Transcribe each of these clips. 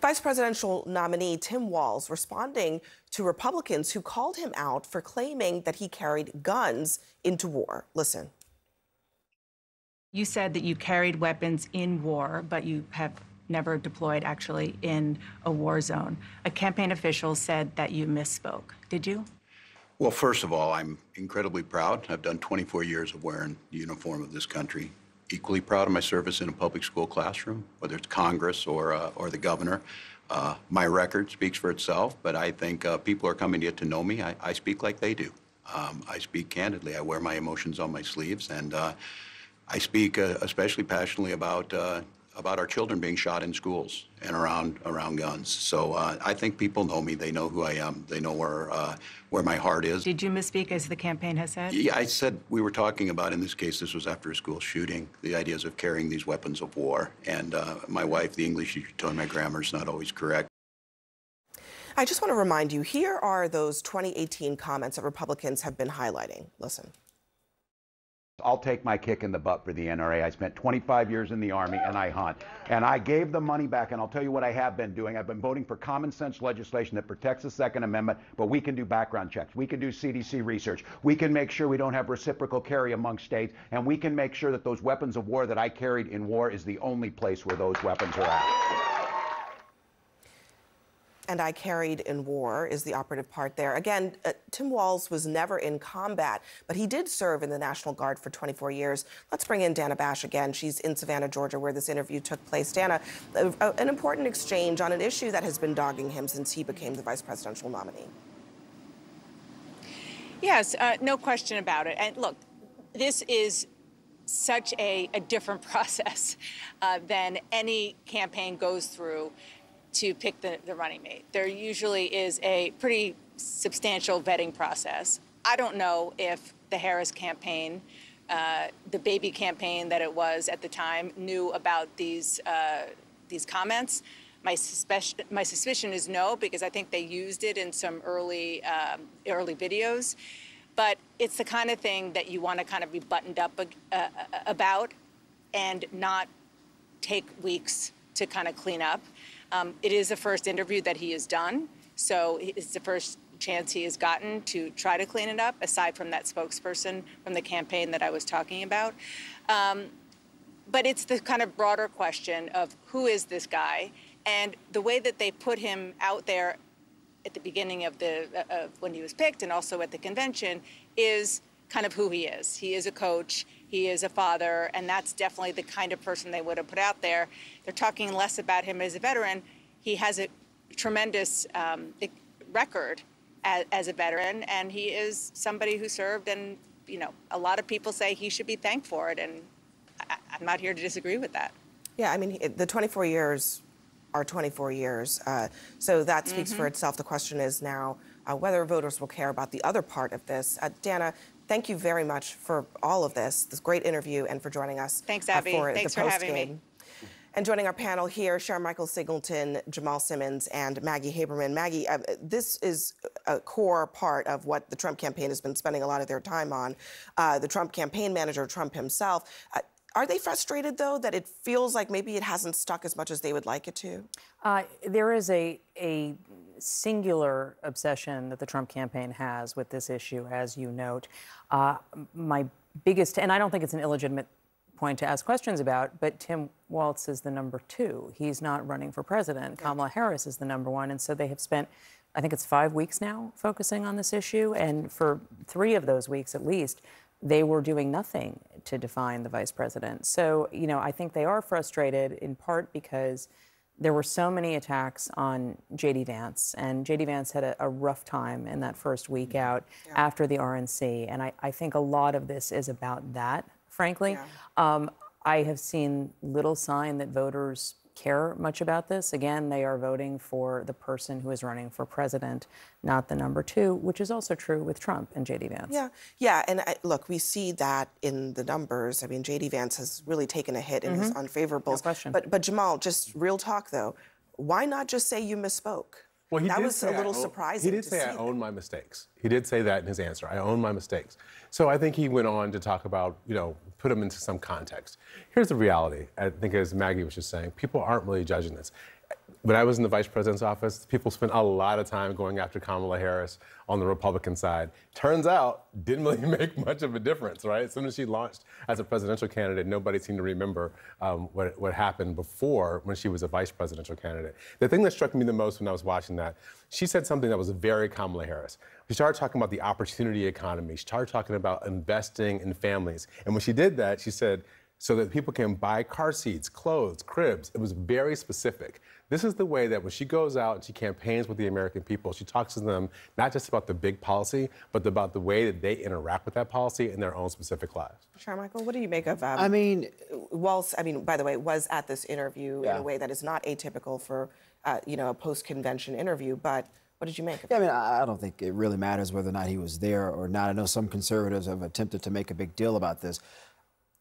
Vice presidential nominee Tim Walz responding to Republicans who called him out for claiming that he carried guns into war. Listen. You said that you carried weapons in war, but you have never deployed actually in a war zone. A campaign official said that you misspoke. Did you? Well, first of all, I'm incredibly proud. I've done 24 years of wearing the uniform of this country. Equally proud of my service in a public school classroom, whether it's Congress or the governor. My record speaks for itself, but I think people are coming to get to know me. I speak like they do. I speak candidly. I wear my emotions on my sleeves, and I speak especially passionately about our children being shot in schools and around guns. So I think people know me. They know who I am. They know where my heart is. Did you misspeak, as the campaign has said? Yeah, I said we were talking about, in this case, this was after a school shooting, the ideas of carrying these weapons of war. And my wife, the English teacher, told me my grammar is not always correct. I just want to remind you, here are those 2018 comments that Republicans have been highlighting. Listen. I'll take my kick in the butt for the NRA. I spent 25 years in the Army, and I hunt. And I gave the money back, and I'll tell you what I have been doing. I've been voting for common sense legislation that protects the Second Amendment, but we can do background checks. We can do CDC research. We can make sure we don't have reciprocal carry among states, and we can make sure that those weapons of war that I carried in war is the only place where those weapons are at. And I carried in war is the operative part there. Again, Tim Walz was never in combat, but he did serve in the National Guard for 24 years. Let's bring in Dana Bash again. She's in Savannah, Georgia, where this interview took place. Dana, an important exchange on an issue that has been dogging him since he became the vice presidential nominee. Yes, no question about it. And look, this is such a different process than any campaign goes through to pick the running mate. There usually is a pretty substantial vetting process. I don't know if the Harris campaign, the baby campaign that it was at the time, knew about these comments. My suspicion is no, because I think they used it in some early videos. But it's the kind of thing that you want to kind of be buttoned up about and not take weeks to kind of clean up. It is the first interview that he has done, so it's the first chance he has gotten to try to clean it up, aside from that spokesperson from the campaign that I was talking about. But it's the kind of broader question of who is this guy, and the way that they put him out there at the beginning of when he was picked and also at the convention is kind of who he is. He is a coach, he is a father, and that's definitely the kind of person they would have put out there. They're talking less about him as a veteran. He has a tremendous record as a veteran, and he is somebody who served, and a lot of people say he should be thanked for it, and I'm not here to disagree with that. Yeah, I mean, the 24 years are 24 years, so that speaks for itself. The question is now whether voters will care about the other part of this. Dana, thank you very much for all of this great interview, and for joining us. Thanks, Abby. Thanks for having me. And joining our panel here, Sharon Michael Singleton, Jamal Simmons, and Maggie Haberman. Maggie, this is a core part of what the Trump campaign has been spending a lot of their time on. The Trump campaign manager, Trump himself. Are they frustrated, though, that it feels like maybe it hasn't stuck as much as they would like it to? There is a singular obsession that the Trump campaign has with this issue, as you note. My biggest, and I don't think it's an illegitimate point to ask questions about, but Tim Walz is the #2. He's not running for president. Kamala Harris is the #1. And so they have spent, I think it's 5 weeks now, focusing on this issue. And for 3 of those weeks, at least, they were doing nothing to define the vice president. So, I think they are frustrated in part because there were so many attacks on J.D. Vance, and J.D. Vance had a rough time in that first week out after the RNC. And I think a lot of this is about that, frankly. I have seen little sign that voters care much about this. Again, they are voting for the person who is running for president, not the #2, which is also true with Trump and J.D. Vance. Yeah, and look, we see that in the numbers. I mean, J.D. Vance has really taken a hit in his unfavorables. No question. But Jamal, just real talk, though, why not just say you misspoke? Well, that was a little surprising. He did say, I own my mistakes. He did say that in his answer. I own my mistakes. So I think he went on to talk about, put them into some context. Here's the reality. I think, as Maggie was just saying, people aren't really judging this. when I was in the vice president's office, people spent a lot of time going after Kamala Harris on the Republican side. Turns out, didn't really make much of a difference, right? As soon as she launched as a presidential candidate, nobody seemed to remember what happened before when she was a vice presidential candidate. The thing that struck me the most when I was watching that, she said something that was very Kamala Harris. She started talking about the opportunity economy. She started talking about investing in families. And when she did that, she said, so that people can buy car seats, clothes, cribs. It was very specific. This is the way that when she goes out and she campaigns with the American people, she talks to them not just about the big policy, but about the way that they interact with that policy in their own specific lives. Sharmichael, what do you make of I mean, by the way, was at this interview in a way that is not atypical for, a post-convention interview, but what did you make of it? I mean, I don't think it really matters whether or not he was there or not. I know some conservatives have attempted to make a big deal about this.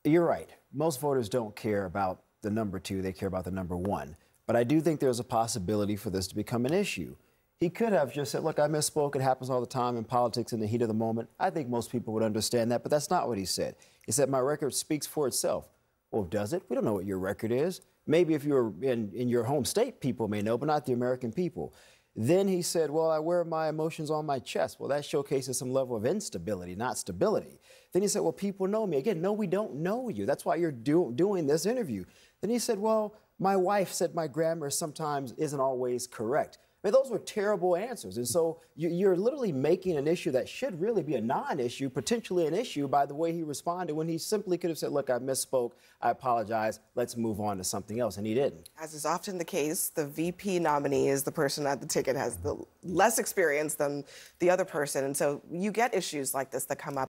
You're right. Most voters don't care about the number 2. They care about the number 1. But I do think there's a possibility for this to become an issue. He could have just said, look, I misspoke. It happens all the time in politics in the heat of the moment. I think most people would understand that, but that's not what he said. He said, my record speaks for itself. Well, does it? We don't know what your record is. Maybe if you're in your home state, people may know, but not the American people. Then he said, well, I wear my emotions on my chest. Well, that showcases some level of instability, not stability. Then he said, well, people know me. Again, no, we don't know you. That's why you're doing this interview. Then he said, well, my wife said my grammar sometimes isn't always correct. I mean, those were terrible answers. And so you're literally making an issue that should really be a non-issue, potentially an issue, by the way he responded, when he simply could have said, look, I misspoke, I apologize, let's move on to something else, and he didn't. As is often the case, the VP nominee is the person at the ticket, has the less experience than the other person, and so you get issues like this that come up.